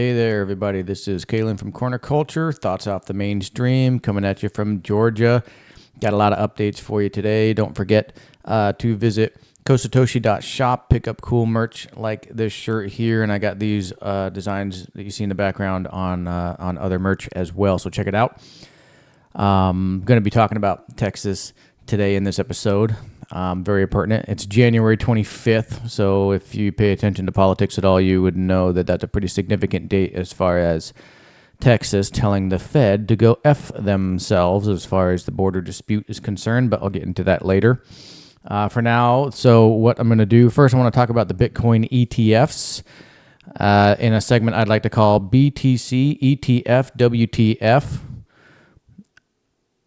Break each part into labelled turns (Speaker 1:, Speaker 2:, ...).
Speaker 1: Hey there, everybody. This is Kalen from Corner Culture, Thoughts Off the Mainstream, coming at you from Georgia. Got a lot of updates for you today. Don't forget to visit COSATOSHI.shop, pick up cool merch like this shirt here, and I got these designs that you see in the background on other merch as well, so check it out. I'm going to be talking about Texas today in this episode. Very pertinent. It's January 25th, so if you pay attention to politics at all, you would know that that's a pretty significant date as far as Texas telling the Fed to go F themselves as far as the border dispute is concerned, but I'll get into that later. For now, so what I'm going to do, first I want to talk about the Bitcoin ETFs in a segment I'd like to call BTC ETF WTF.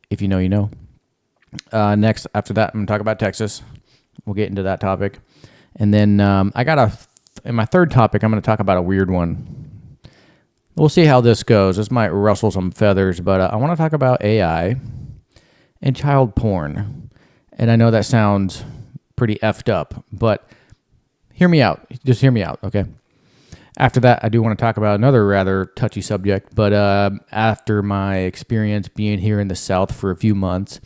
Speaker 1: If you know, you know. Next, after that, I'm going to talk about Texas. We'll get into that topic. And then in my third topic, I'm going to talk about a weird one. We'll see how this goes. This might rustle some feathers, but I want to talk about AI and child porn. And I know that sounds pretty effed up, but hear me out. Just hear me out, okay? After that, I do want to talk about another rather touchy subject, but after my experience being here in the South for a few months,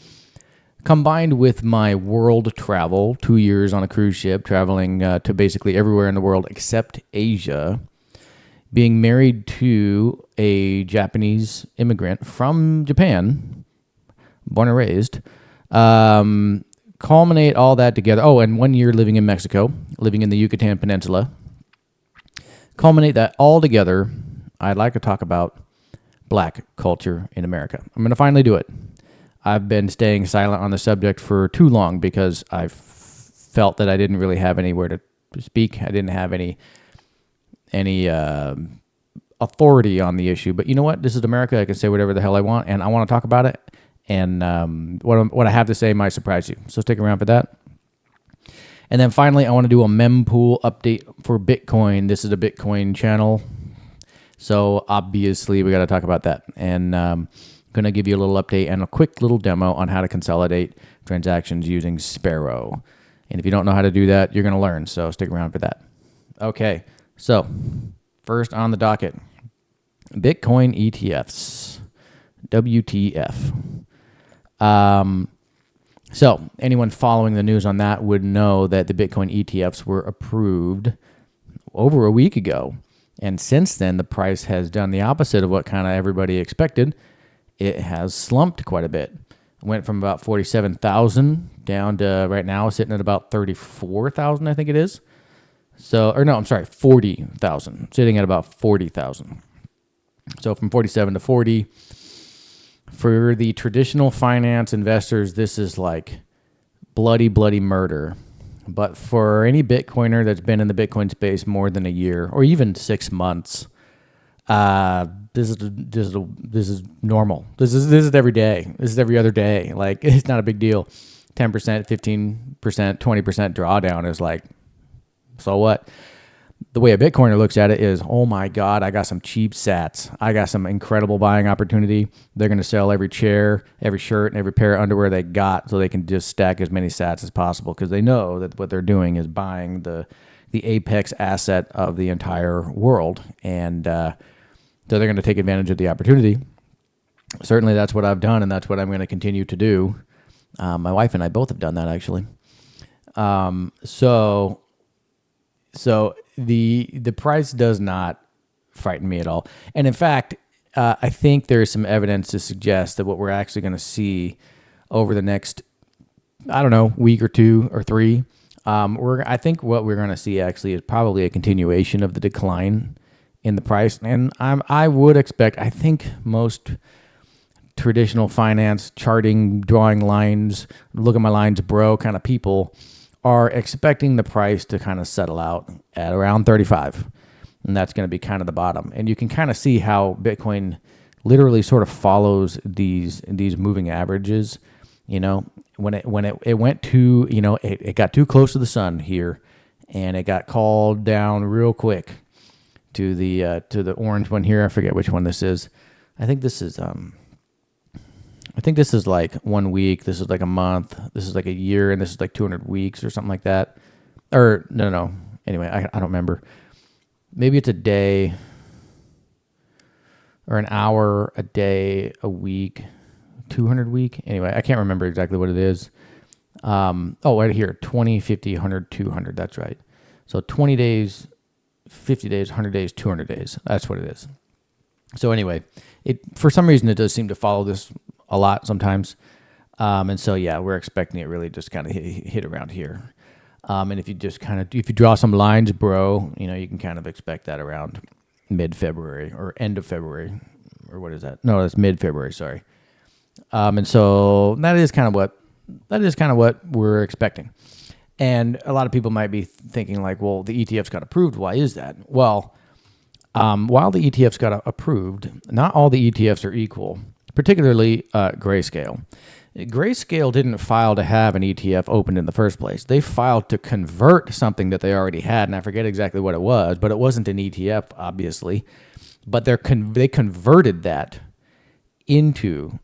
Speaker 1: combined with my world travel, 2 years on a cruise ship, traveling to basically everywhere in the world except Asia, being married to a Japanese immigrant from Japan, born and raised, culminate all that together. Oh, and 1 year living in Mexico, living in the Yucatan Peninsula. Culminate that all together, I'd like to talk about black culture in America. I'm going to finally do it. I've been staying silent on the subject for too long because I felt that I didn't really have anywhere to speak. I didn't have any authority on the issue. But you know what? This is America. I can say whatever the hell I want, and I want to talk about it. And what I have to say might surprise you. So stick around for that. And then finally, I want to do a Mempool update for Bitcoin. This is a Bitcoin channel, so obviously we got to talk about that. And going to give you a little update and a quick little demo on how to consolidate transactions using Sparrow. And if you don't know how to do that, you're going to learn, so stick around for that. Okay, so first on the docket, Bitcoin ETFs, WTF. So anyone following the news on that would know that the Bitcoin ETFs were approved over a week ago. And since then, the price has done the opposite of what kind of everybody expected. It has slumped quite a bit. It went from about 47,000 down to right now sitting at about 34,000, I think it is. So, or no, I'm sorry, 40,000, sitting at about 40,000. So from 47 to 40. For the traditional finance investors, this is like bloody, bloody murder. But for any Bitcoiner that's been in the Bitcoin space more than a year or even 6 months, this is normal. This is every day. This is every other day. Like, it's not a big deal. 10%, 15%, 20% drawdown is like, so what? The way a Bitcoiner looks at it is, oh my God, I got some cheap sats. I got some incredible buying opportunity. They're going to sell every chair, every shirt, and every pair of underwear they got so they can just stack as many sats as possible because they know that what they're doing is buying the apex asset of the entire world. And so they're going to take advantage of the opportunity. Certainly that's what I've done, and that's what I'm going to continue to do. My wife and I both have done that, actually. So the price does not frighten me at all. And in fact, I think there is some evidence to suggest that what we're actually going to see over the next, I don't know, week or two or three, I think what we're going to see actually is probably a continuation of the decline in the price. And I would expect, I think most traditional finance, charting, drawing lines, look at my lines, bro, kind of people are expecting the price to kind of settle out at around 35. And that's going to be kind of the bottom. And you can kind of see how Bitcoin literally sort of follows these moving averages. You know, when it went to, you know, it got too close to the sun here, and it got called down real quick to the orange one here. I forget which one this is. I think this is like 1 week. This is like a month. This is like a year, and this is like 200 weeks or something like that. Or no. Anyway, I don't remember. Maybe it's a day. or an hour a day a week, 200 week. Anyway, I can't remember exactly what it is. Right here, 20, 50, 100, 200. That's right. So 20 days, 50 days, 100 days, 200 days. That's what it is. So anyway, for some reason, it does seem to follow this a lot sometimes. And so, yeah, we're expecting it really just kind of hit around here. And if you just if you draw some lines, bro, you can kind of expect that around mid-February or end of February, or what is that? No, that's mid-February. Sorry. And so that is kind of what we're expecting. And a lot of people might be thinking like, well, the ETFs got approved. Why is that? Well, while the ETFs got approved, not all the ETFs are equal, particularly Grayscale. Grayscale didn't file to have an ETF opened in the first place. They filed to convert something that they already had, and I forget exactly what it was, but it wasn't an ETF, obviously. But they converted that into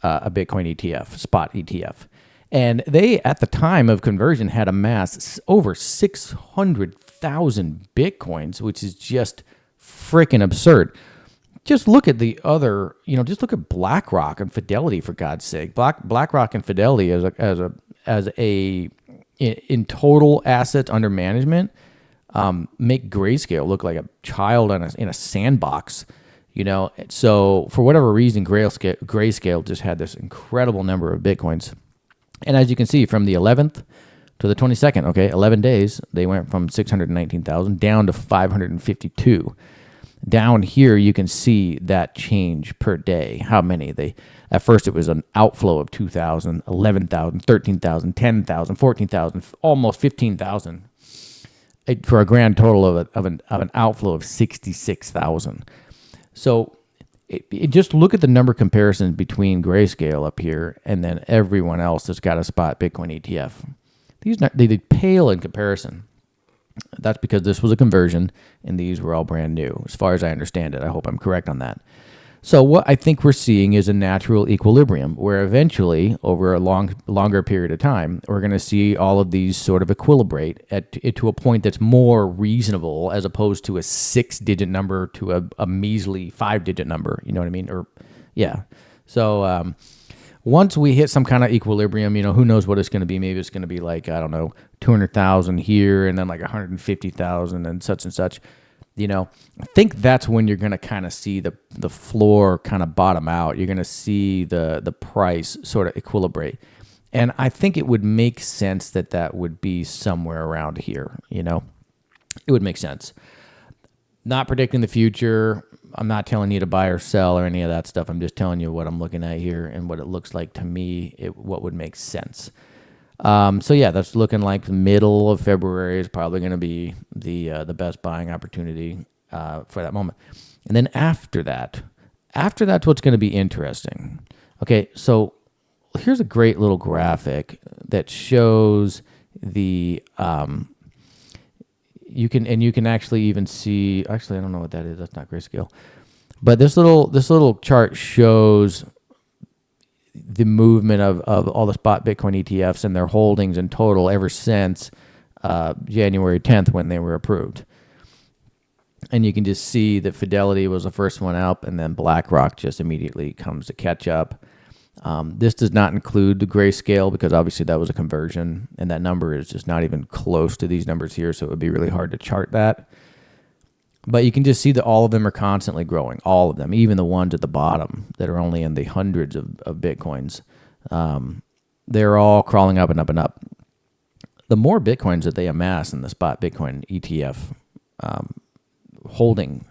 Speaker 1: a Bitcoin ETF, spot ETF. And they, at the time of conversion, had amassed over 600,000 Bitcoins, which is just freaking absurd. Just look at the other, just look at BlackRock and Fidelity, for God's sake. BlackRock and Fidelity in total assets under management, make Grayscale look like a child in a sandbox. So for whatever reason, Grayscale just had this incredible number of Bitcoins. And as you can see, from the 11th to the 22nd, 11 days, they went from 619,000 down to 552. Down here, you can see that change per day. How many at first it was an outflow of 2,000, 11,000, 13,000, 10,000, 14,000, almost 15,000, for a grand total of an outflow of 66,000. So just look at the number comparisons between Grayscale up here and then everyone else that's got a spot Bitcoin ETF. They pale in comparison. That's because this was a conversion and these were all brand new, as far as I understand it. I hope I'm correct on that. So what I think we're seeing is a natural equilibrium where eventually, over a longer period of time, we're going to see all of these sort of equilibrate to a point that's more reasonable, as opposed to a 6-digit number to a measly 5-digit number. You know what I mean? So once we hit some kind of equilibrium, who knows what it's going to be? Maybe it's going to be like, I don't know, 200,000 here and then like 150,000 and such. I think that's when you're going to kind of see the floor kind of bottom out. You're going to see the price sort of equilibrate. And I think it would make sense that would be somewhere around here. It would make sense. Not predicting the future. I'm not telling you to buy or sell or any of that stuff. I'm just telling you what I'm looking at here and what it looks like to me, what would make sense. That's looking like the middle of February is probably going to be the best buying opportunity for that moment. And then after that's what's going to be interesting. Okay, so here's a great little graphic that shows the you can actually even see. Actually, I don't know what that is. That's not Grayscale. But this little chart shows the movement of all the spot Bitcoin ETFs and their holdings in total ever since January 10th when they were approved. And you can just see that Fidelity was the first one up, and then BlackRock just immediately comes to catch up. This does not include the Grayscale because obviously that was a conversion, and that number is just not even close to these numbers here, so it would be really hard to chart that. But you can just see that all of them are constantly growing, all of them, even the ones at the bottom that are only in the hundreds of Bitcoins. They're all crawling up and up and up. The more Bitcoins that they amass in the spot Bitcoin ETF holding,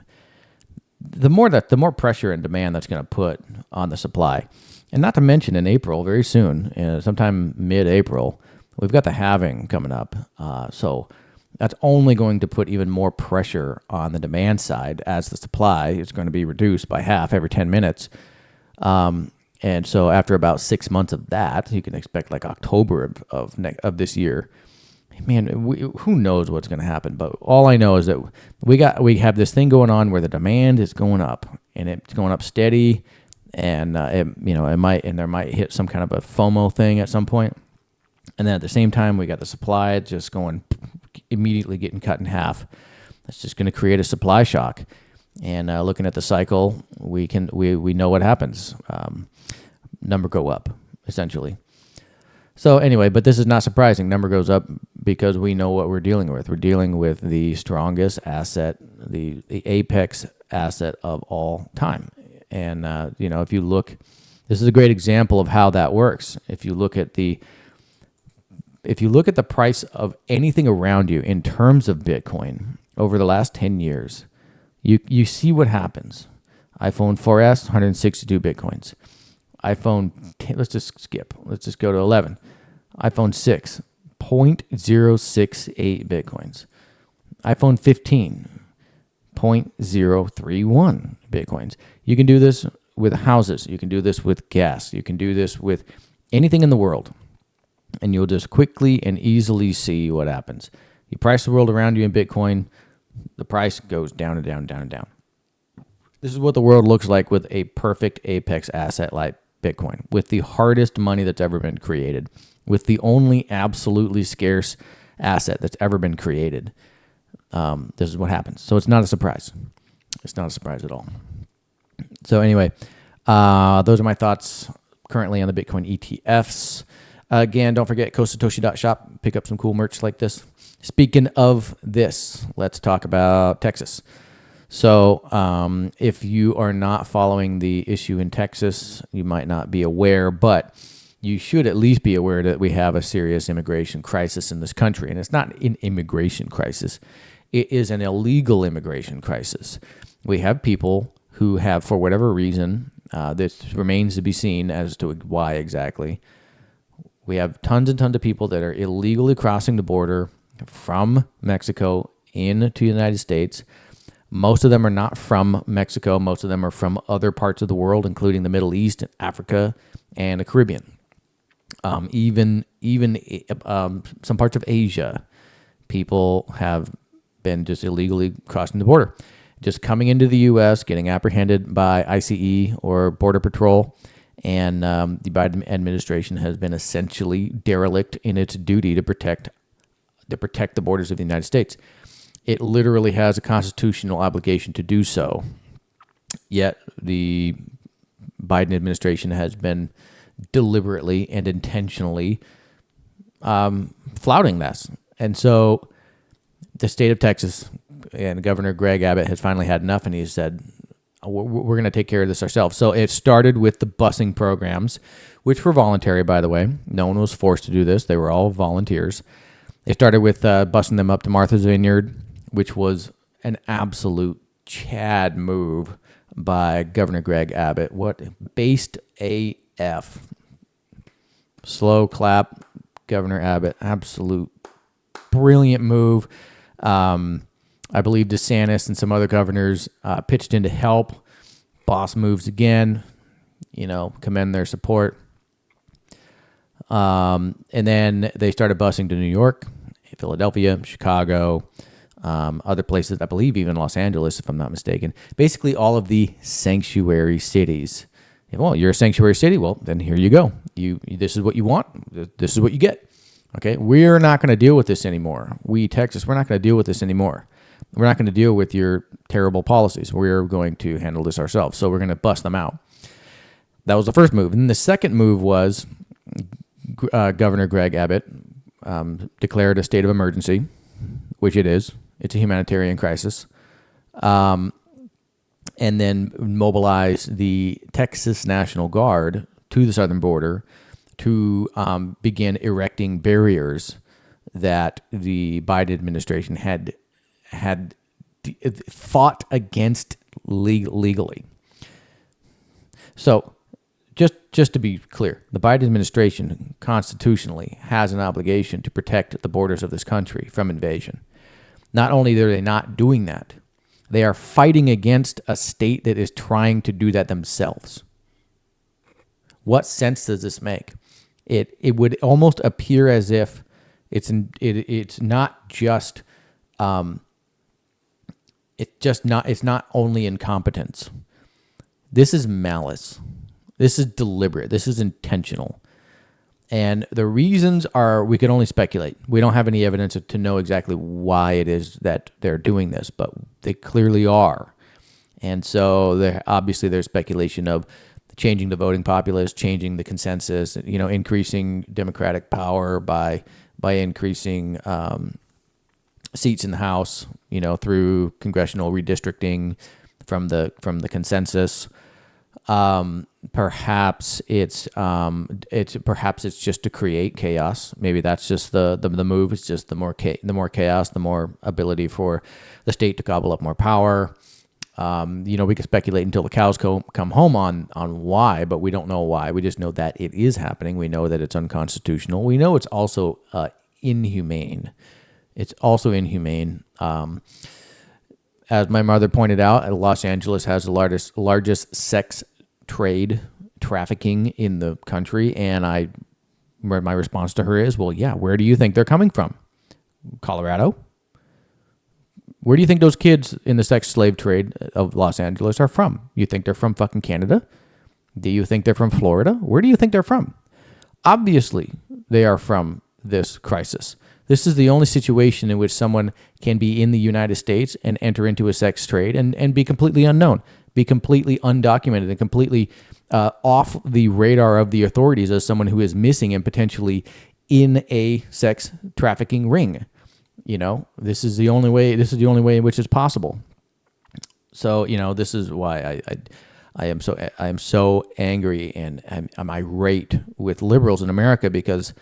Speaker 1: the more pressure and demand that's going to put on the supply. And not to mention in April, very soon, sometime mid-April, we've got the halving coming up. So that's only going to put even more pressure on the demand side as the supply is going to be reduced by half every 10 minutes. And so after about 6 months of that, you can expect like October of this year. Man, who knows what's going to happen? But all I know is that we have this thing going on where the demand is going up, and it's going up steady, and there might hit some kind of a FOMO thing at some point. And then at the same time, we got the supply just going immediately getting cut in half. That's just going to create a supply shock. And looking at the cycle, we know what happens. Number go up, essentially. So anyway, but this is not surprising. Number goes up because we know what we're dealing with. We're dealing with the strongest asset, the apex asset of all time. And, if you look, this is a great example of how that works. If you look at the price of anything around you in terms of Bitcoin over the last 10 years, you see what happens. iPhone 4S, 162 Bitcoins. iPhone 10, let's just skip. Let's just go to 11. iPhone 6, 0.068 Bitcoins. iPhone 15, 0.031 Bitcoins. You can do this with houses. You can do this with gas. You can do this with anything in the world. And you'll just quickly and easily see what happens. You price the world around you in Bitcoin, the price goes down and down, down and down. This is what the world looks like with a perfect apex asset like Bitcoin, with the hardest money that's ever been created, with the only absolutely scarce asset that's ever been created. This is what happens. So it's not a surprise. It's not a surprise at all. So anyway, those are my thoughts currently on the Bitcoin ETFs. Again, don't forget COSATOSHI.shop. Pick up some cool merch like this. Speaking of this, let's talk about Texas. So if you are not following the issue in Texas, you might not be aware, but you should at least be aware that we have a serious immigration crisis in this country. And it's not an immigration crisis. It is an illegal immigration crisis. We have people who have, for whatever reason, this remains to be seen as to why exactly. We have tons and tons of people that are illegally crossing the border from Mexico into the United States. Most of them are not from Mexico. Most of them are from other parts of the world, including the Middle East, Africa, and the Caribbean. Even some parts of Asia, people have been just illegally crossing the border, just coming into the U.S., getting apprehended by ICE or Border Patrol, and the Biden administration has been essentially derelict in its duty to protect the borders of the United States. It literally has a constitutional obligation to do so, yet the Biden administration has been deliberately and intentionally flouting this. And so the state of Texas and Governor Greg Abbott has finally had enough, and he said, we're going to take care of this ourselves. So it started with the busing programs, which were voluntary, by the way. No one was forced to do this. They were all volunteers. They started with busing them up to Martha's Vineyard, which was an absolute Chad move by Governor Greg Abbott. What based AF. Slow clap, Governor Abbott. Absolute brilliant move. I believe DeSantis and some other governors pitched in to help. Boss moves again. Commend their support. And then they started busing to New York, Philadelphia, Chicago, other places, I believe even Los Angeles, if I'm not mistaken. Basically all of the sanctuary cities. Well, you're a sanctuary city. Well, then here you go. This is what you want. This is what you get. Okay, we're not going to deal with this anymore. Texas, we're not going to deal with this anymore. We're not going to deal with your terrible policies. We're going to handle this ourselves. So we're going to bust them out. That was the first move. And the second move was Governor Greg Abbott declared a state of emergency, which it is. It's a humanitarian crisis. And then mobilized the Texas National Guard to the southern border to begin erecting barriers that the Biden administration had fought against legally. So just to be clear, the Biden administration constitutionally has an obligation to protect the borders of this country from invasion. Not only are they not doing that, they are fighting against a state that is trying to do that themselves. What sense does this make? It would almost appear as if it's not just it's not only incompetence. This is malice. This is deliberate. This is intentional. And the reasons are, we can only speculate. We don't have any evidence to know exactly why it is that they're doing this, but they clearly are. And so there's speculation of changing the voting populace, changing the consensus, increasing Democratic power by increasing seats in the House, through congressional redistricting from the consensus. Perhaps it's just to create chaos. Maybe that's just the move. It's just the more chaos, the more ability for the state to gobble up more power. We can speculate until the cows come home on why, but we don't know why. We just know that it is happening. We know that it's unconstitutional. We know it's also inhumane. It's also inhumane. As my mother pointed out, Los Angeles has the largest sex trafficking in the country, and my response to her is, well, yeah, where do you think they're coming from? Colorado? Where do you think those kids in the sex slave trade of Los Angeles are from? You think they're from fucking Canada? Do you think they're from Florida? Where do you think they're from? Obviously, they are from this crisis. This is the only situation in which someone can be in the United States and enter into a sex trade and be completely unknown, be completely undocumented, and completely off the radar of the authorities as someone who is missing and potentially in a sex trafficking ring. This is the only way in which it's possible. So, this is why I am so angry and I'm irate with liberals in America, because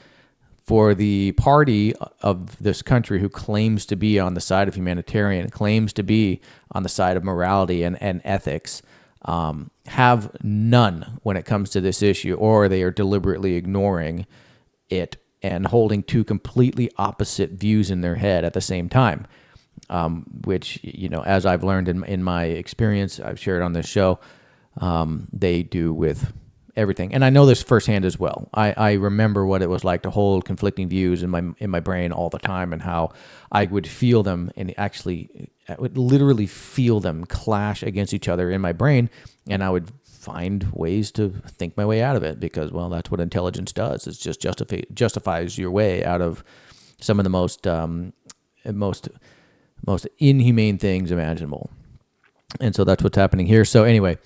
Speaker 1: for the party of this country who claims to be on the side of humanitarian, claims to be on the side of morality and ethics, have none when it comes to this issue, or they are deliberately ignoring it and holding two completely opposite views in their head at the same time, which, as I've learned in my experience, I've shared on this show, they do with everything. And I know this firsthand as well. I remember what it was like to hold conflicting views in my brain all the time, and how I would feel them, and actually I would literally feel them clash against each other in my brain, and I would find ways to think my way out of it, because, well, that's what intelligence does. It just justifies your way out of some of the most inhumane things imaginable. And so that's what's happening here. So anyway,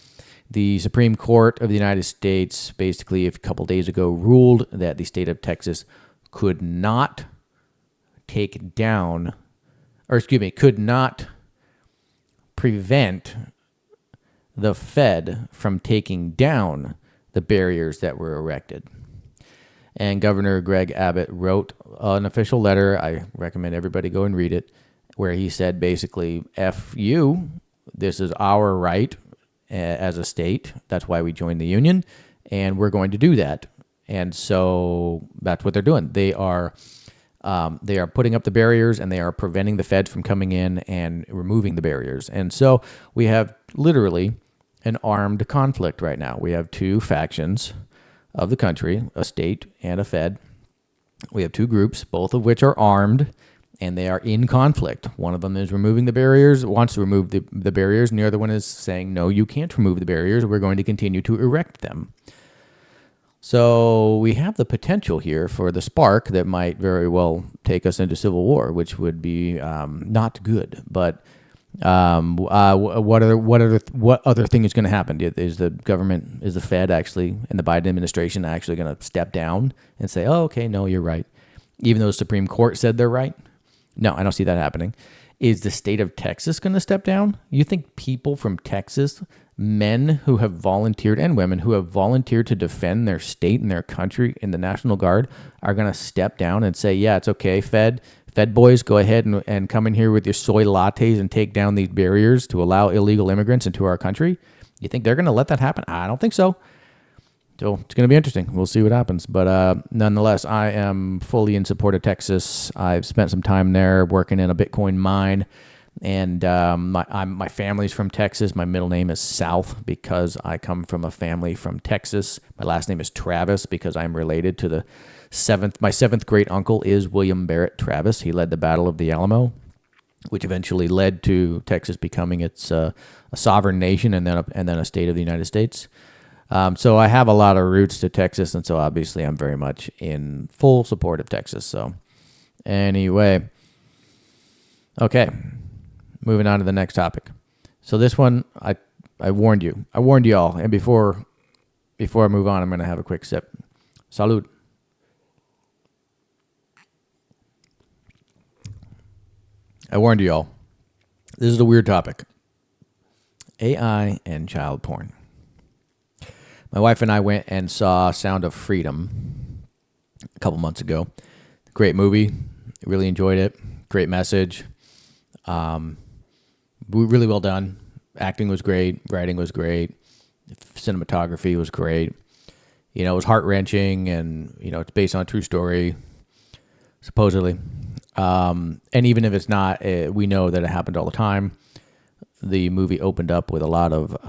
Speaker 1: the Supreme Court of the United States basically a couple days ago ruled that the state of Texas could not prevent the Fed from taking down the barriers that were erected. And Governor Greg Abbott wrote an official letter. I recommend everybody go and read it, where he said basically, F you, this is our right as a state. That's why we joined the union, and we're going to do that. And so that's what they're doing. They are putting up the barriers, and they are preventing the Fed from coming in and removing the barriers. And so we have literally an armed conflict right now. We have two factions of the country, a state and a Fed. We have two groups, both of which are armed, and they are in conflict. One of them is removing the barriers, wants to remove the barriers, and the other one is saying, no, you can't remove the barriers. We're going to continue to erect them. So we have the potential here for the spark that might very well take us into civil war, which would be not good. But what other thing is going to happen? Is the Fed actually, and the Biden administration actually going to step down and say, oh, okay, no, you're right, even though the Supreme Court said they're right? No, I don't see that happening. Is the state of Texas going to step down? You think people from Texas, men who have volunteered and women who have volunteered to defend their state and their country in the National Guard, are going to step down and say, yeah, it's okay, Fed boys, go ahead and come in here with your soy lattes and take down these barriers to allow illegal immigrants into our country? You think they're going to let that happen? I don't think so. So it's going to be interesting. We'll see what happens. But nonetheless, I am fully in support of Texas. I've spent some time there working in a Bitcoin mine. And my family's from Texas. My middle name is South because I come from a family from Texas. My last name is Travis because I'm related to my seventh great uncle is William Barrett Travis. He led the Battle of the Alamo, which eventually led to Texas becoming a sovereign nation and then a state of the United States. So I have a lot of roots to Texas, and so obviously I'm very much in full support of Texas. So anyway, okay. Moving on to the next topic. So this one, I warned you. I warned you all. And before I move on, I'm going to have a quick sip. Salud. I warned you all. This is a weird topic. AI and child porn. My wife and I went and saw Sound of Freedom a couple months ago. Great movie. Really enjoyed it. Great message. Really well done. Acting was great. Writing was great. Cinematography was great. You know, it was heart-wrenching, and, you know, it's based on a true story, supposedly. And even if it's not, we know that it happened all the time. The movie opened up with a lot of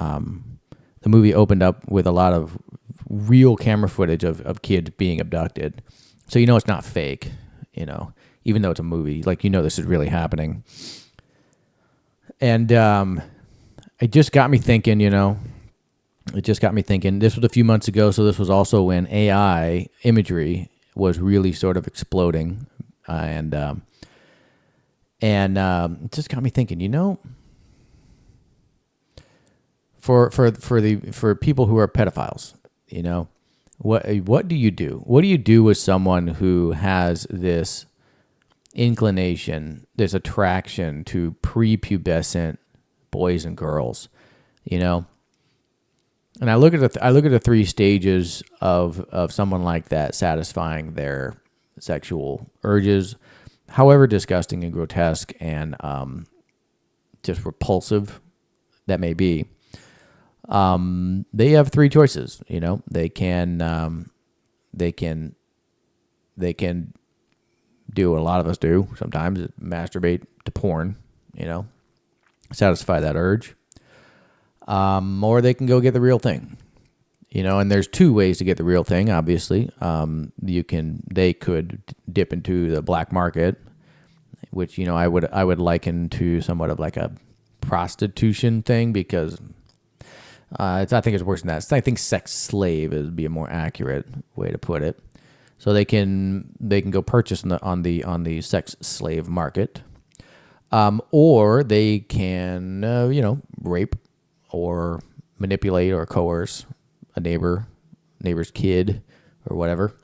Speaker 1: real camera footage of kids being abducted. So you know it's not fake, you know, even though it's a movie. Like, you know this is really happening. And it just got me thinking, you know. It just got me thinking. This was a few months ago, so this was also when AI imagery was really sort of exploding. And it just got me thinking, you know, for people who are pedophiles, you know, what do you do? What do you do with someone who has this inclination, this attraction to prepubescent boys and girls, you know? And I look at the three stages of someone like that satisfying their sexual urges, however disgusting and grotesque and just repulsive that may be. They have three choices. You know, they can do what a lot of us do sometimes, masturbate to porn. You know, satisfy that urge. Or they can go get the real thing, you know, and there's two ways to get the real thing. Obviously, they could dip into the black market, which, you know, I would liken to somewhat of like a prostitution thing, because I think it's worse than that. I think sex slave would be a more accurate way to put it. So they can go purchase on the sex slave market, or they can you know, rape or manipulate or coerce a neighbor's kid or whatever.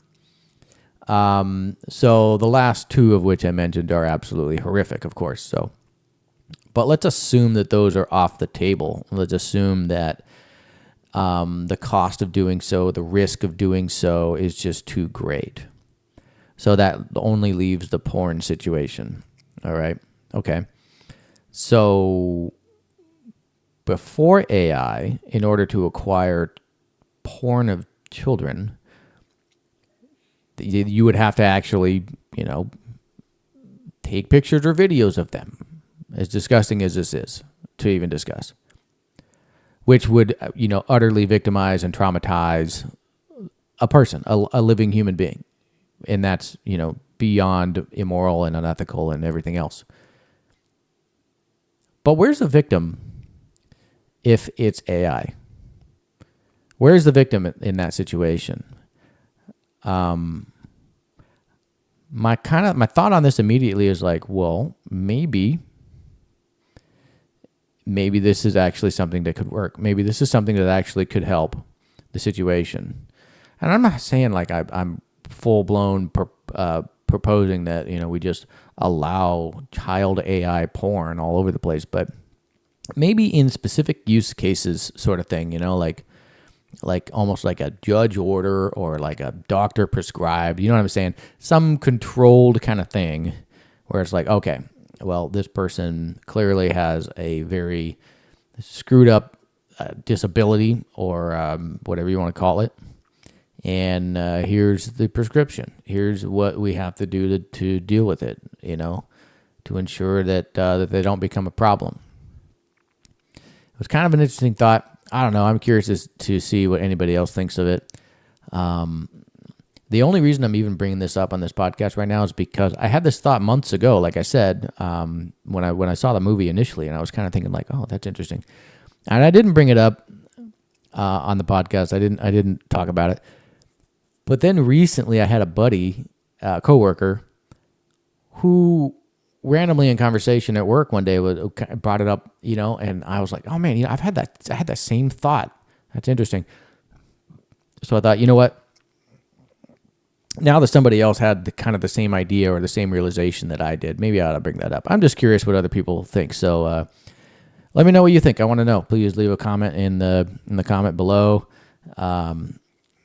Speaker 1: So the last two of which I mentioned are absolutely horrific, of course. So, but let's assume that those are off the table. Let's assume that the cost of doing so, the risk of doing so, is just too great. So that only leaves the porn situation. All right. Okay. So before AI, in order to acquire porn of children, you would have to actually, you know, take pictures or videos of them, as disgusting as this is to even discuss, which would, you know, utterly victimize and traumatize a person, a living human being. And that's, you know, beyond immoral and unethical and everything else. But where's the victim if it's AI? Where's the victim in that situation? My thought on this immediately is like, well, maybe this is actually something that could work. Maybe this is something that actually could help the situation. And I'm not saying like I'm full blown proposing that, you know, we just allow child AI porn all over the place, but maybe in specific use cases sort of thing, you know, like almost like a judge order or like a doctor prescribed, you know what I'm saying? Some controlled kind of thing where it's like, okay, well, this person clearly has a very screwed up disability or whatever you want to call it. And here's the prescription. Here's what we have to do to deal with it, you know, to ensure that they don't become a problem. It was kind of an interesting thought. I don't know. I'm curious to see what anybody else thinks of it. The only reason I'm even bringing this up on this podcast right now is because I had this thought months ago, like I said, when I saw the movie initially, and I was kind of thinking like, oh, that's interesting. And I didn't bring it up on the podcast. I didn't talk about it. But then recently I had a buddy, coworker, who randomly in conversation at work one day brought it up, and I was like, oh man, I had that same thought. That's interesting. So I thought, you know what? Now that somebody else had the same idea or the same realization that I did, maybe I ought to bring that up. I'm just curious what other people think. So let me know what you think. I want to know. Please leave a comment in the comment below. Let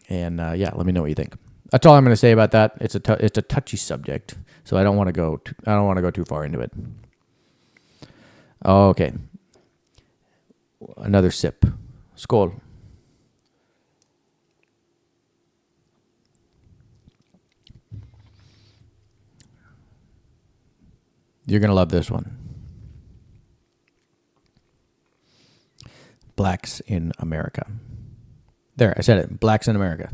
Speaker 1: me know what you think. That's all I'm going to say about that. It's a touchy subject, so I don't want to go too far into it. Okay. Another sip. Skål. You're going to love this one. Blacks in America. There, I said it. Blacks in America.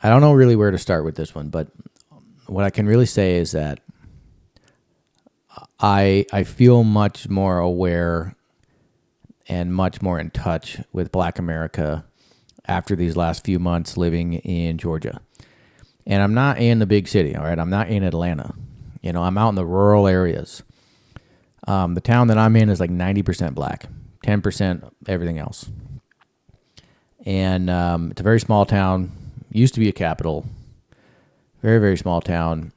Speaker 1: I don't know really where to start with this one, but what I can really say is that I feel much more aware and much more in touch with Black America after these last few months living in Georgia. And I'm not in the big city, all right? I'm not in Atlanta. I'm out in the rural areas. The town that I'm in is like 90% black, 10% everything else. And it's a very small town. Used to be a capital. Very, very small town.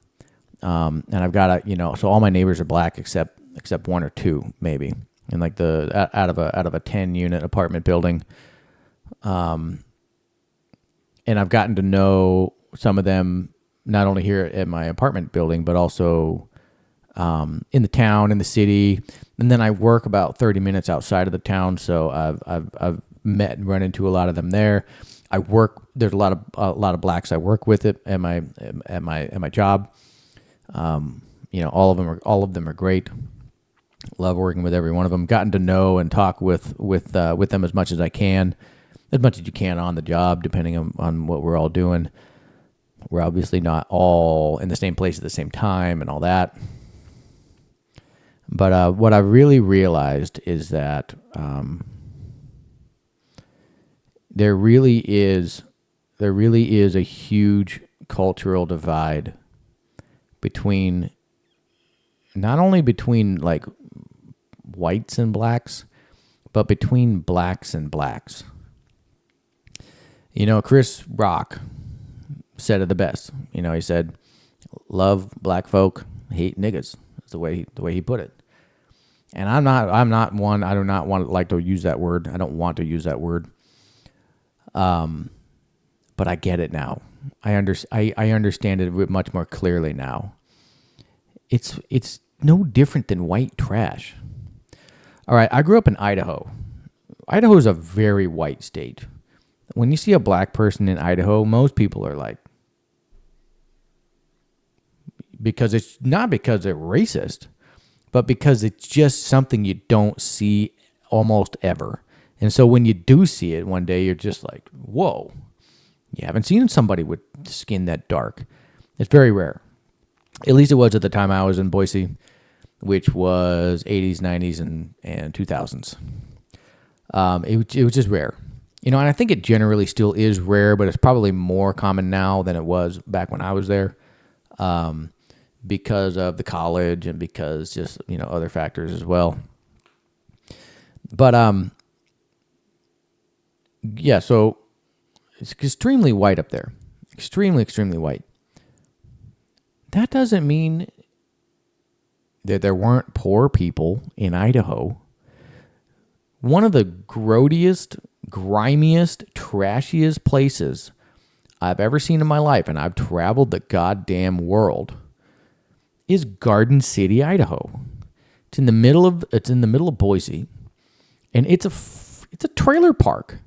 Speaker 1: And I've got so all my neighbors are black except one or two maybe. And like out of a 10-unit apartment building. And I've gotten to know some of them not only here at my apartment building, but also in the town, in the city. And then I work about 30 minutes outside of the town, so I've met and run into a lot of them there. There's a lot of blacks I work with at my job. All of them are great. Love working with every one of them. Gotten to know and talk with them as much as I can, as much as you can on the job, depending on what we're all doing. We're obviously not all in the same place at the same time and all that. But what I really realized is that there really is a huge cultural divide not only between like whites and blacks, but between blacks and blacks. Chris Rock said it the best. He said, "Love black folk, hate niggas." That's the way he put it. And I'm not one. I do not like to use that word. I don't want to use that word. But I get it now. I understand it much more clearly now. It's no different than white trash. All right, I grew up in Idaho. Idaho is a very white state. When you see a black person in Idaho, most people are like, because it's not because they're racist, but because it's just something you don't see almost ever. And so when you do see it one day, you're just like, whoa, you haven't seen somebody with skin that dark. It's very rare. At least it was at the time I was in Boise, which was 80s, 90s, and 2000s. It was just rare. And I think it generally still is rare, but it's probably more common now than it was back when I was there. Because of the college and because just, other factors as well. But, so it's extremely white up there. Extremely, extremely white. That doesn't mean that there weren't poor people in Idaho. One of the grodiest, grimiest, trashiest places I've ever seen in my life, and I've traveled the goddamn world, is Garden City, Idaho. It's in the middle of Boise, and it's a trailer park,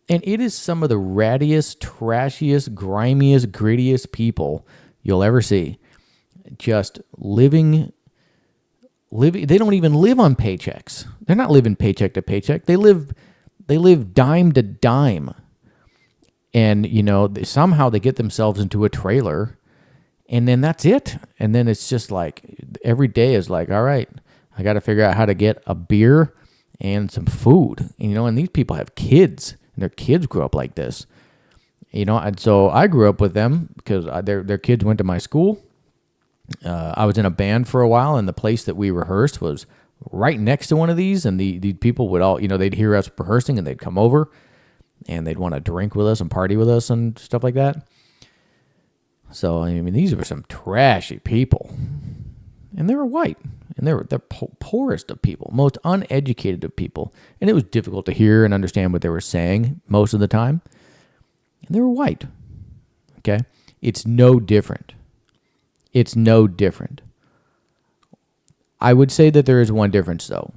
Speaker 1: and it is some of the rattiest, trashiest, grimiest, grittiest people you'll ever see. Just living. They don't even live on paychecks. They're not living paycheck to paycheck. They live dime to dime, and somehow they get themselves into a trailer. And then that's it. And then it's just like every day is like, all right, I got to figure out how to get a beer and some food. And these people have kids, and their kids grow up like this. And so I grew up with them because their kids went to my school. I was in a band for a while, and the place that we rehearsed was right next to one of these, and the people would all, they'd hear us rehearsing, and they'd come over, and they'd want to drink with us and party with us and stuff like that. So, I mean, these were some trashy people, and they were white, and they're the poorest of people, most uneducated of people, and it was difficult to hear and understand what they were saying most of the time, and they were white, okay? It's no different. It's no different. I would say that there is one difference, though.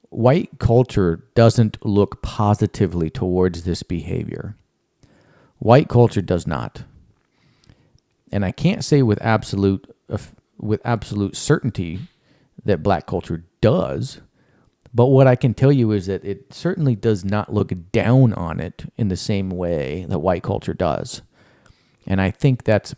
Speaker 1: White culture doesn't look positively towards this behavior. White culture does not. And I can't say with absolute certainty that black culture does, but what I can tell you is that it certainly does not look down on it in the same way that white culture does. And I think that's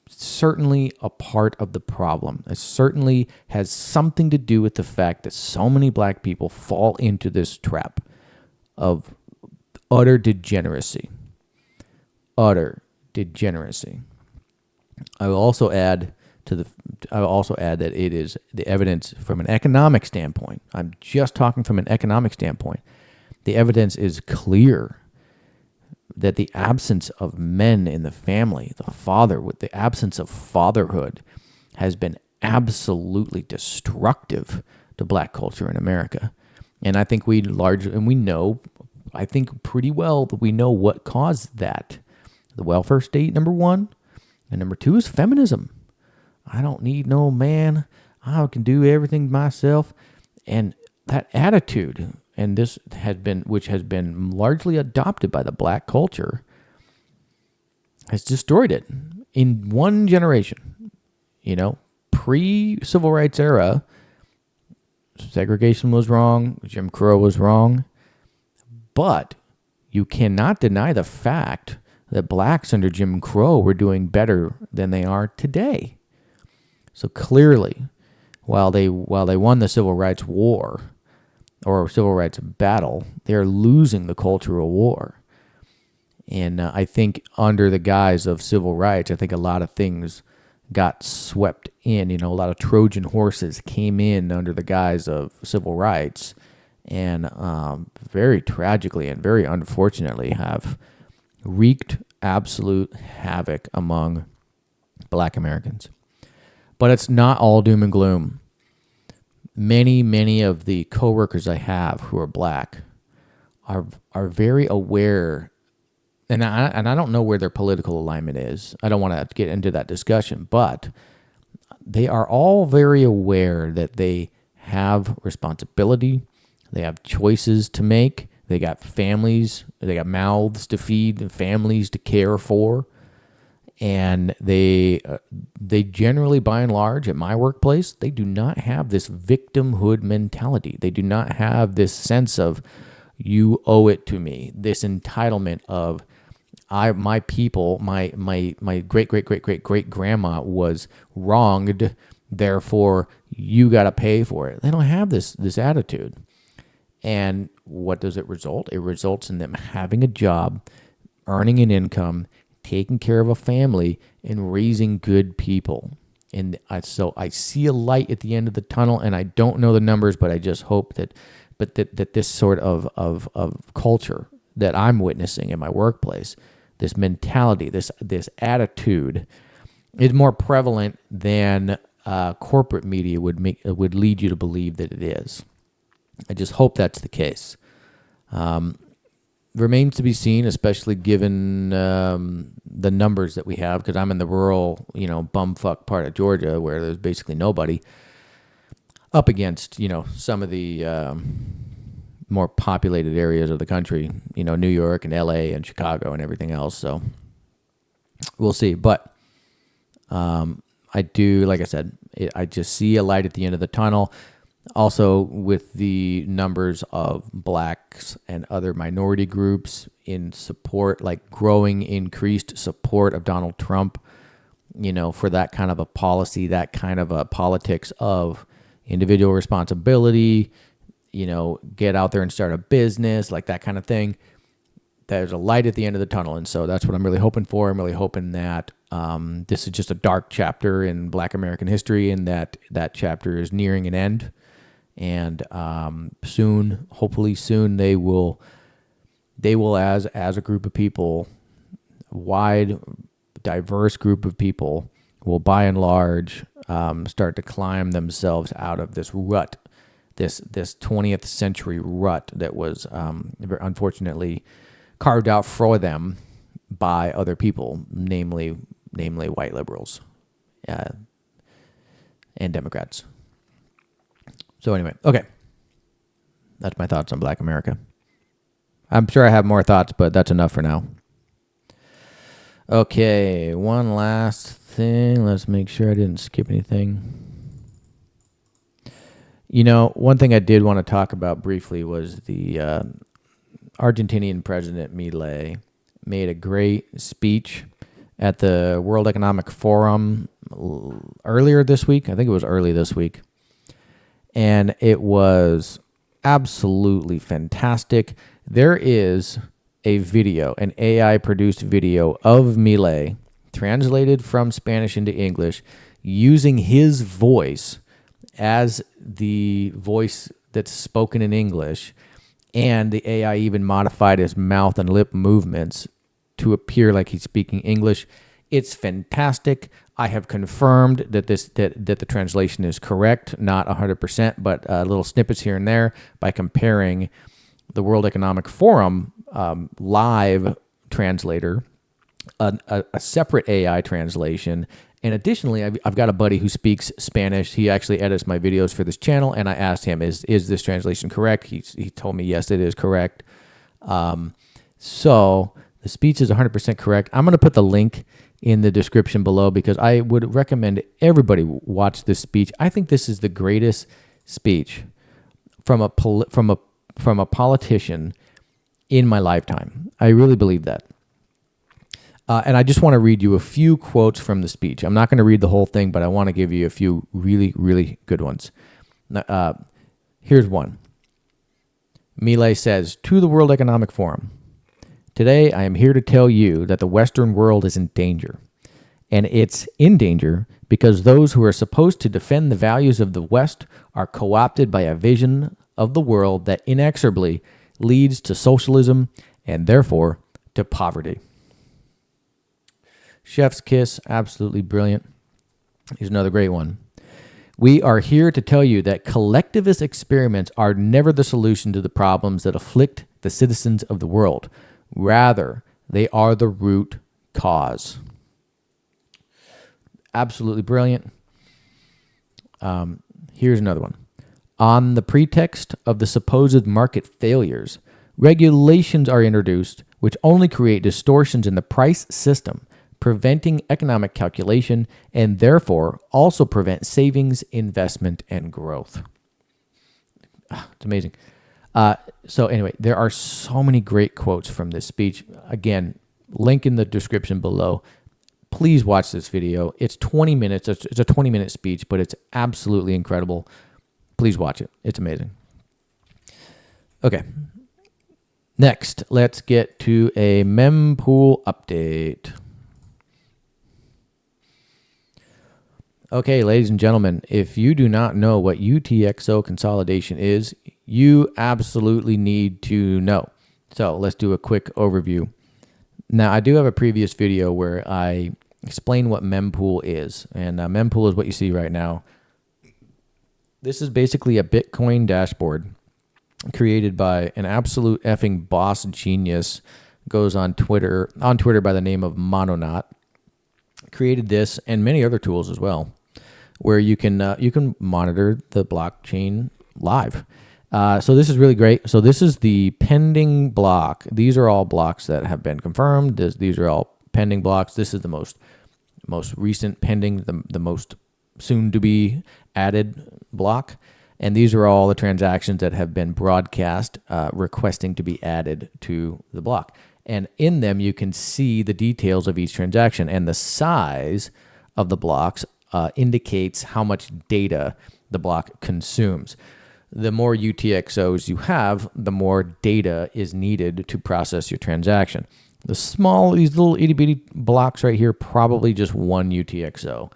Speaker 1: certainly a part of the problem. It certainly has something to do with the fact that so many black people fall into this trap of utter degeneracy. Utter degeneracy. I will also add that it is the evidence from an economic standpoint. I'm just talking from an economic standpoint. The evidence is clear that the absence of men in the family, the absence of fatherhood, has been absolutely destructive to black culture in America. And I think I think pretty well that we know what caused that. The welfare state, number one, and number two is feminism. I don't need no man. I can do everything myself. And that attitude, and which has been largely adopted by the black culture, has destroyed it in one generation. Pre-civil rights era, segregation was wrong, Jim Crow was wrong, but you cannot deny the fact that blacks under Jim Crow were doing better than they are today. So clearly, while they won the civil rights war or civil rights battle, they're losing the cultural war. And I think under the guise of civil rights, I think a lot of things got swept in. A lot of Trojan horses came in under the guise of civil rights, and very tragically and very unfortunately have wreaked absolute havoc among black Americans. But it's not all doom and gloom. Many of the coworkers I have who are black are very aware, and I don't know where their political alignment is. I don't want to get into that discussion, but they are all very aware that they have responsibility, they have choices to make, they got families, they got mouths to feed, and families to care for. And they generally, by and large, at my workplace, they do not have this victimhood mentality. They do not have this sense of, you owe it to me, this entitlement of, my people, my great grandma was wronged, therefore you got to pay for it. They don't have this attitude. And what does it result? It results in them having a job, earning an income, taking care of a family, and raising good people. And so I see a light at the end of the tunnel, and I don't know the numbers, but I just hope that this sort of culture that I'm witnessing in my workplace, this mentality, this attitude, is more prevalent than corporate media would lead you to believe that it is. I just hope that's the case. Remains to be seen, especially given the numbers that we have, because I'm in the rural, bumfuck part of Georgia where there's basically nobody, up against, some of the more populated areas of the country, New York and LA and Chicago and everything else. So we'll see. But I do, like I said, I just see a light at the end of the tunnel. Also, with the numbers of blacks and other minority groups in support, like growing increased support of Donald Trump, for that kind of a policy, that kind of a politics of individual responsibility, get out there and start a business, like that kind of thing. there's a light at the end of the tunnel. And so that's what I'm really hoping for. I'm really hoping that this is just a dark chapter in Black American history, and that chapter is nearing an end. And soon, hopefully soon, they will as a group of people, wide, diverse group of people, will by and large start to climb themselves out of this rut, this 20th century rut that was unfortunately carved out for them by other people, namely white liberals and Democrats. So anyway, okay. That's my thoughts on Black America. I'm sure I have more thoughts, but that's enough for now. Okay, one last thing. Let's make sure I didn't skip anything. You know, one thing I did want to talk about briefly was the Argentinian President Milei made a great speech at the World Economic Forum earlier this week. I think it was early this week. And it was absolutely fantastic. There is a video, an AI-produced video of Milei, translated from Spanish into English, using his voice as the voice that's spoken in English, and the AI even modified his mouth and lip movements to appear like he's speaking English. It's fantastic. I have confirmed that that the translation is correct, not 100%, but little snippets here and there by comparing the World Economic Forum live translator, a separate AI translation, and additionally, I've got a buddy who speaks Spanish. He actually edits my videos for this channel, and I asked him, "Is this translation correct?" He told me, "Yes, it is correct." So the speech is 100% correct. I'm going to put the link in the description below because I would recommend everybody watch this speech. I think this is the greatest speech from a politician in my lifetime. I really believe that. And I just want to read you a few quotes from the speech. I'm not going to read the whole thing, but I want to give you a few really, really good ones. Here's one. Milei says, to the World Economic Forum, today I am here to tell you that the Western world is in danger. And it's in danger because those who are supposed to defend the values of the West are co-opted by a vision of the world that inexorably leads to socialism and therefore to poverty. Chef's kiss, absolutely brilliant. Here's another great one. We are here to tell you that collectivist experiments are never the solution to the problems that afflict the citizens of the world. Rather, they are the root cause. Absolutely brilliant. Here's another one. On the pretext of the supposed market failures, regulations are introduced which only create distortions in the price system, preventing economic calculation, and therefore also prevent savings, investment, and growth. It's amazing. So anyway, there are so many great quotes from this speech. Again, link in the description below. Please watch this video. It's 20 minutes. It's a 20-minute speech, but it's absolutely incredible. Please watch it. It's amazing. Okay. Next, let's get to a Mempool update. Okay, ladies and gentlemen, if you do not know what UTXO consolidation is, you absolutely need to know. So let's do a quick overview. Now, I do have a previous video where I explain what Mempool is, and Mempool is what you see right now. This is basically a Bitcoin dashboard created by an absolute effing boss genius, goes on Twitter by the name of Mononaut. Created this and many other tools as well, where you can monitor the blockchain live. So this is really great. So this is the pending block. These are all blocks that have been confirmed. These are all pending blocks. This is the most recent pending, the most soon to be added block. And these are all the transactions that have been broadcast requesting to be added to the block. And in them, you can see the details of each transaction, and the size of the blocks indicates how much data the block consumes. the more UTXOs you have, the more data is needed to process your transaction. These little itty bitty blocks right here, probably just one UTXO.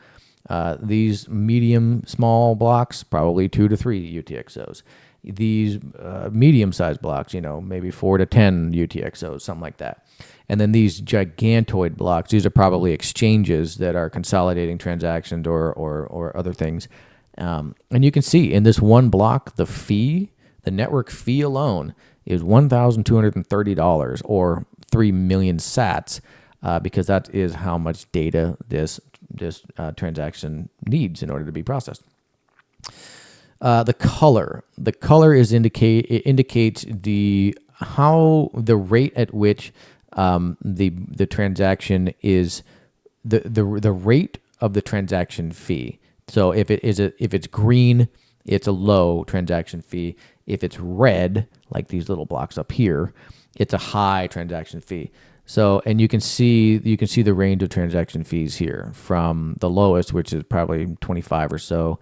Speaker 1: These medium small blocks, probably 2 to 3 UTXOs. These medium-sized blocks, maybe 4 to 10 UTXOs, something like that. And then these gigantoid blocks, these are probably exchanges that are consolidating transactions or other things. And you can see in this one block, the network fee alone is $1,230 or 3 million sats, because that is how much data this transaction needs in order to be processed. The color indicates the rate at which the transaction is the rate of the transaction fee. So if it's green, it's a low transaction fee. If it's red, like these little blocks up here, it's a high transaction fee. So, and you can see the range of transaction fees here, from the lowest, which is probably 25 or so,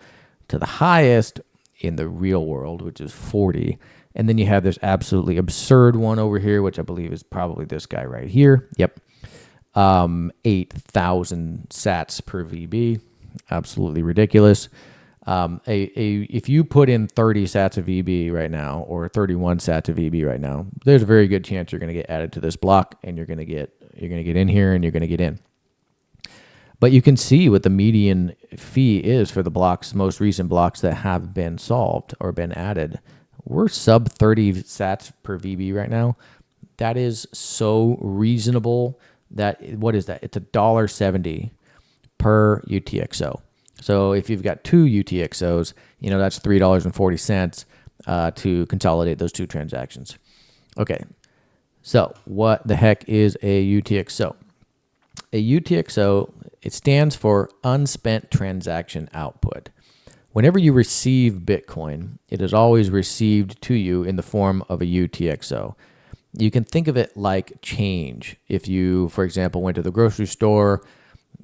Speaker 1: to the highest in the real world, which is 40. And then you have this absolutely absurd one over here, which I believe is probably this guy right here. Yep. 8,000 sats per VB. Absolutely ridiculous. If you put in 30 sats of VB right now, or 31 sats of VB right now, there's a very good chance you're going to get added to this block, and you're going to get in here, and you're going to get in. But you can see what the median fee is for the most recent blocks that have been solved or been added. We're sub 30 sats per VB right now. That is so reasonable. What is that? It's $1.70 per UTXO. So if you've got 2 UTXOs, that's $3.40 to consolidate those 2 transactions. Okay, so what the heck is a UTXO? A UTXO, it stands for unspent transaction output. Whenever you receive Bitcoin, it is always received to you in the form of a UTXO. You can think of it like change. If you, for example, went to the grocery store,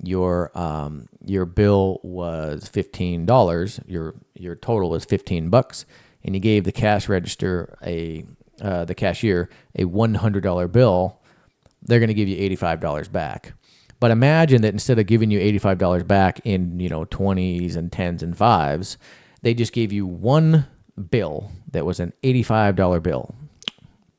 Speaker 1: your bill was $15, your total was $15, and you gave the cash register the cashier a $100 bill, they're going to give you $85 back. But imagine that instead of giving you $85 back in 20s and 10s and 5s, they just gave you one bill that was an $85 bill.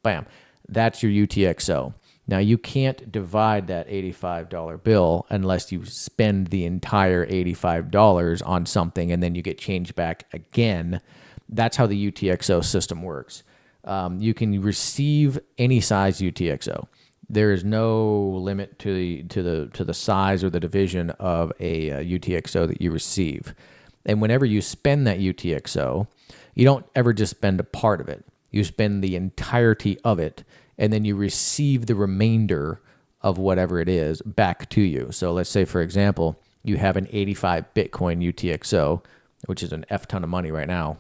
Speaker 1: Bam. That's your UTXO. Now, you can't divide that $85 bill unless you spend the entire $85 on something and then you get change back again. That's how the UTXO system works. You can receive any size UTXO. There is no limit to the size or the division of a UTXO that you receive. And whenever you spend that UTXO, you don't ever just spend a part of it. You spend the entirety of it, and then you receive the remainder of whatever it is back to you. So let's say, for example, you have an 85 Bitcoin UTXO, which is an F ton of money right now,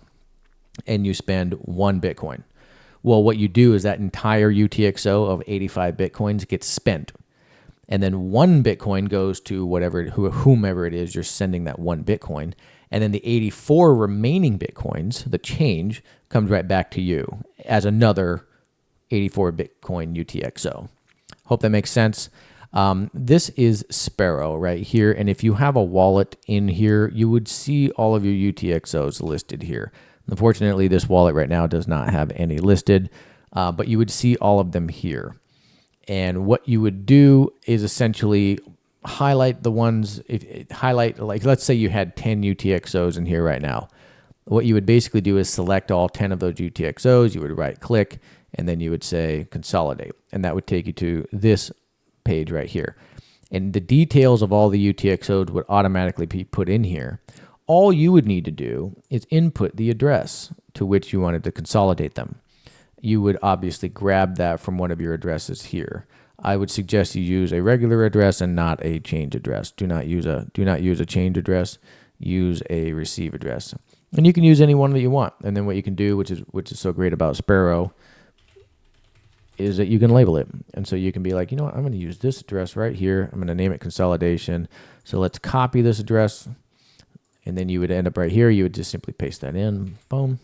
Speaker 1: and you spend 1 Bitcoin. Well, what you do is that entire UTXO of 85 Bitcoins gets spent. And then 1 Bitcoin goes to whomever it is you're sending that 1 Bitcoin. And then the 84 remaining Bitcoins, the change, comes right back to you as another 84 Bitcoin UTXO. Hope that makes sense. This is Sparrow right here. And if you have a wallet in here, you would see all of your UTXOs listed here. Unfortunately, this wallet right now does not have any listed, but you would see all of them here. And what you would do is essentially highlight the ones, like let's say you had 10 UTXOs in here right now. What you would basically do is select all 10 of those UTXOs, you would right click, and then you would say consolidate. And that would take you to this page right here. And the details of all the UTXOs would automatically be put in here. All you would need to do is input the address to which you wanted to consolidate them. You would obviously grab that from one of your addresses here. I would suggest you use a regular address and not a change address. Do not use a change address. Use a receive address. And you can use any one that you want. And then what you can do, which is so great about Sparrow, is that you can label it. And so you can be like, you know what, I'm going to use this address right here. I'm going to name it consolidation. So let's copy this address. And then you would end up right here. You would just simply paste that in. Boom.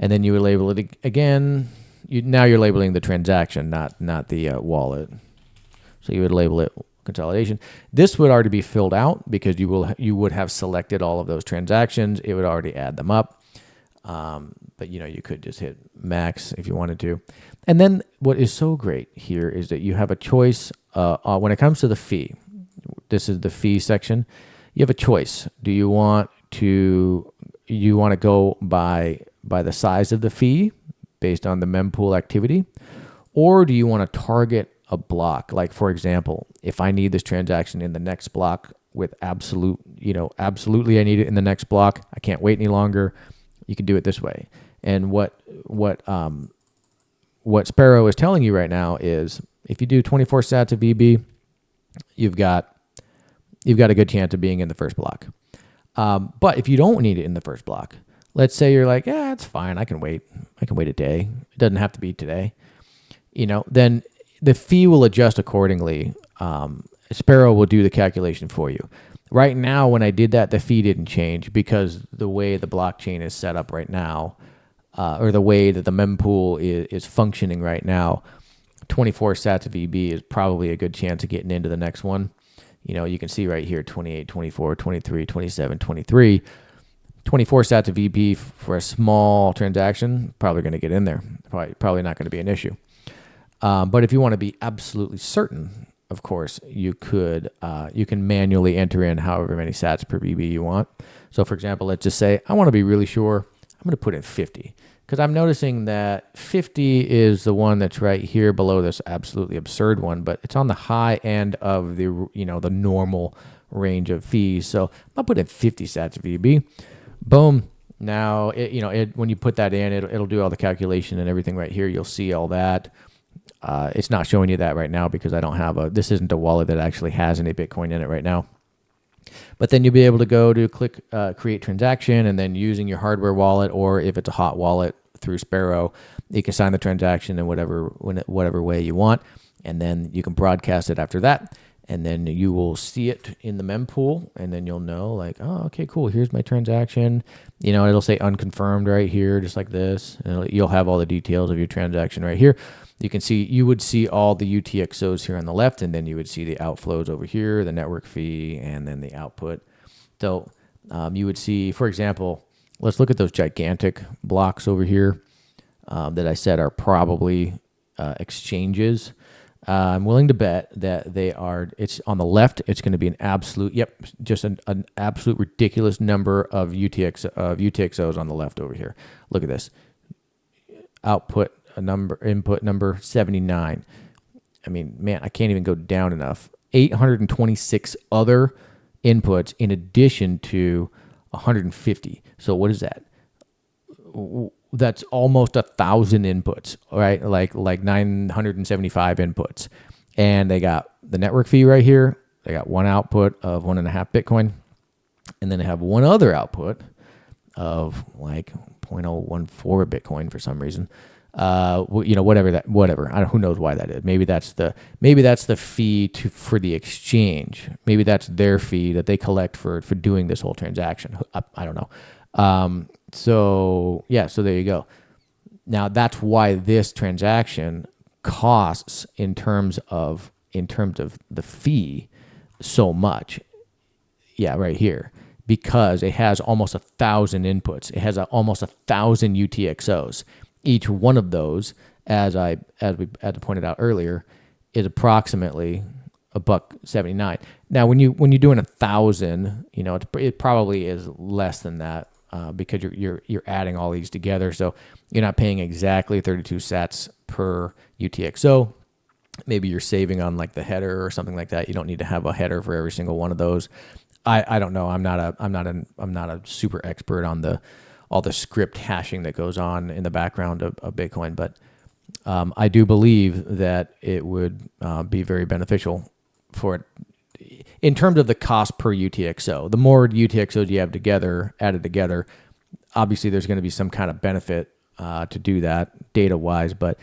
Speaker 1: and then you would label it again. Now you're labeling the transaction, not the wallet. So you would label it consolidation. This would already be filled out because you would have selected all of those transactions. It would already add them up. But you could just hit max if you wanted to. And then what is so great here is that you have a choice when it comes to the fee. This is the fee section. You have a choice. Do you want to go by the size of the fee based on the mempool activity, or do you want to target a block? Like, for example, if I need this transaction in the next block with absolutely I need it in the next block, I can't wait any longer, you can do it this way. And what Sparrow is telling you right now is if you do 24 sats of VB, you've got a good chance of being in the first block. But if you don't need it in the first block, let's say you're like, yeah, it's fine, I can wait a day. It doesn't have to be today. Then the fee will adjust accordingly. Sparrow will do the calculation for you. Right now, when I did that, the fee didn't change because the way the blockchain is set up right now, or the way that the mempool is functioning right now, 24 sats of EB is probably a good chance of getting into the next one. You can see right here, 28, 24, 23, 27, 23. 24 sats of EB for a small transaction, probably going to get in there. Probably not going to be an issue. But if you want to be absolutely certain, of course, you can manually enter in however many sats per VB you want. So for example, let's just say I want to be really sure. I'm going to put in 50 because I'm noticing that 50 is the one that's right here below this absolutely absurd one, but it's on the high end of the normal range of fees. So I'll put in 50 sats of VB. Boom. Now when you put that in, it'll do all the calculation and everything right here. You'll see all that. It's not showing you that right now because I don't have this isn't a wallet that actually has any Bitcoin in it right now. But then you'll be able to go to click create transaction, and then using your hardware wallet, or if it's a hot wallet through Sparrow, you can sign the transaction in whatever way you want, and then you can broadcast it after that. And then you will see it in the mempool, and then you'll know like, oh, okay, cool. Here's my transaction. It'll say unconfirmed right here, just like this. And you'll have all the details of your transaction right here. You would see all the UTXOs here on the left, and then you would see the outflows over here, the network fee, and then the output. So you would see, for example, let's look at those gigantic blocks over here that I said are probably exchanges. I'm willing to bet that it's on the left. It's going to be an absolute, just an absolute ridiculous number of UTXOs on the left over here. Look at this. Input number 79. I mean, man, I can't even go down enough. 826 other inputs in addition to 150. So what is that? That's almost 1,000 inputs, right? Like 975 inputs. And they got the network fee right here. They got one output of 1.5 Bitcoin. And then they have one other output of like 0.014 Bitcoin for some reason. Whatever. Who knows why that is. Maybe that's the fee for the exchange. Maybe that's their fee that they collect for doing this whole transaction. I don't know. So there you go. Now that's why this transaction costs in terms of the fee so much. Yeah, right here, because it has almost 1,000 inputs. It has almost 1,000 UTXOs. Each one of those, as we pointed out earlier, is approximately $1.79. Now, when you're doing 1,000, it probably is less than that. Because you're adding all these together, so you're not paying exactly 32 sats per UTXO. Maybe you're saving on like the header or something like that. You don't need to have a header for every single one of those. I don't know. I'm not a super expert on all the script hashing that goes on in the background of Bitcoin, but I do believe that it would be very beneficial for it. In terms of the cost per UTXO, the more UTXOs you have added together, obviously there's going to be some kind of benefit to do that data-wise. But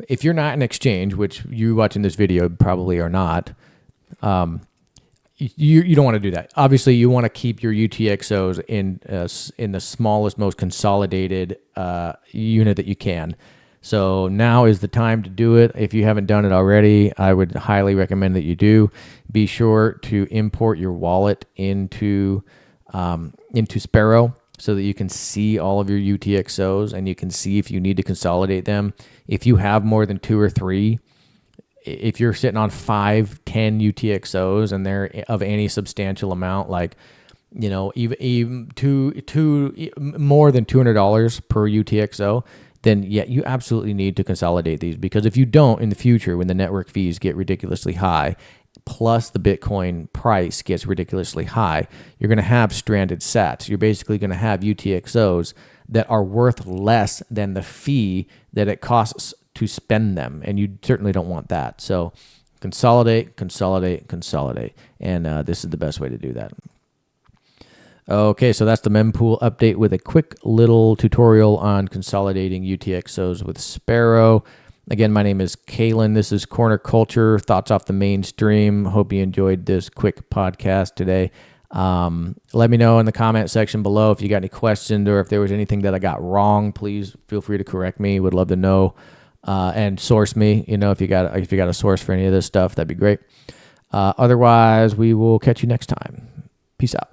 Speaker 1: if you're not an exchange, which you watching this video probably are not, you don't want to do that. Obviously, you want to keep your UTXOs in the smallest, most consolidated unit that you can. So now is the time to do it. If you haven't done it already, I would highly recommend that you do. Be sure to import your wallet into Sparrow so that you can see all of your UTXOs and you can see if you need to consolidate them. If you have more than 2 or 3, if you're sitting on 5, 10 UTXOs and they're of any substantial amount, like, even more than $200 per UTXO, then yeah, you absolutely need to consolidate these, because if you don't in the future, when the network fees get ridiculously high, plus the Bitcoin price gets ridiculously high, you're going to have stranded sats. You're basically going to have UTXOs that are worth less than the fee that it costs to spend them, and you certainly don't want that. So consolidate, consolidate, consolidate, and this is the best way to do that. Okay, so that's the Mempool update with a quick little tutorial on consolidating UTXOs with Sparrow. Again, my name is Kalen. This is Corner Culture, Thoughts Off the Mainstream. Hope you enjoyed this quick podcast today. Let me know in the comment section below if you got any questions or if there was anything that I got wrong. Please feel free to correct me. Would love to know. And source me. If you got a source for any of this stuff, that'd be great. Otherwise, we will catch you next time. Peace out.